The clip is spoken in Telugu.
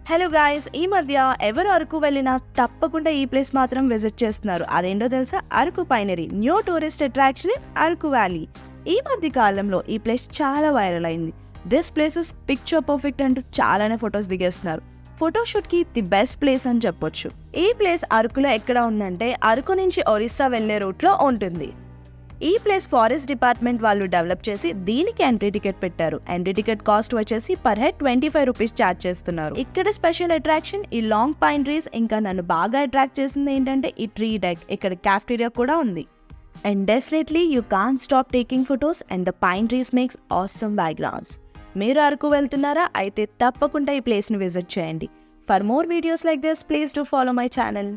హలో గాయ్స్, ఈ మధ్య ఎవరు అరకు వెళ్ళినా తప్పకుండా ఈ ప్లేస్ మాత్రం విజిట్ చేస్తున్నారు. అదేంటో తెలుసా? Araku పైనరీ new tourist attraction Araku valley. ఈ మధ్య కాలంలో ఈ ప్లేస్ చాలా వైరల్ అయింది. This place is picture perfect అంటూ చాలానే ఫొటోస్ దిగేస్తున్నారు. ఫోటోషూట్ కి ది బెస్ట్ ప్లేస్ అని చెప్పొచ్చు. ఈ ప్లేస్ అరకులో ఎక్కడ ఉందంటే అరకు నుంచి ఒరిస్సా వెళ్లే రూట్ లో ఉంటుంది. ఈ ప్లేస్ ఫారెస్ట్ డిపార్ట్మెంట్ వాళ్ళు డెవలప్ చేసి దీనికి ఎంట్రీ టికెట్ పెట్టారు. ఎంట్రీ టికెట్ కాస్ట్ వచ్చేసి పర్ హెడ్ 25 రూపీస్ ఛార్జ్ చేస్తున్నారు. ఇక్కడ స్పెషల్ అట్రాక్షన్ ఈ లాంగ్ పైన్ ట్రీస్. ఇంకా నన్ను బాగా అట్రాక్ట్ చేసింది ఏంటంటే ఈ ట్రీ డెక్. ఇక్కడ క్యాఫ్టీరియా కూడా ఉంది. And definitely you can't stop taking photos and the pine trees makes awesome backgrounds. మీరు అరకు వెళ్తున్నారా? అయితే తప్పకుండా ఈ ప్లేస్ ని విజిట్ చేయండి. For more videos like this please do follow my channel.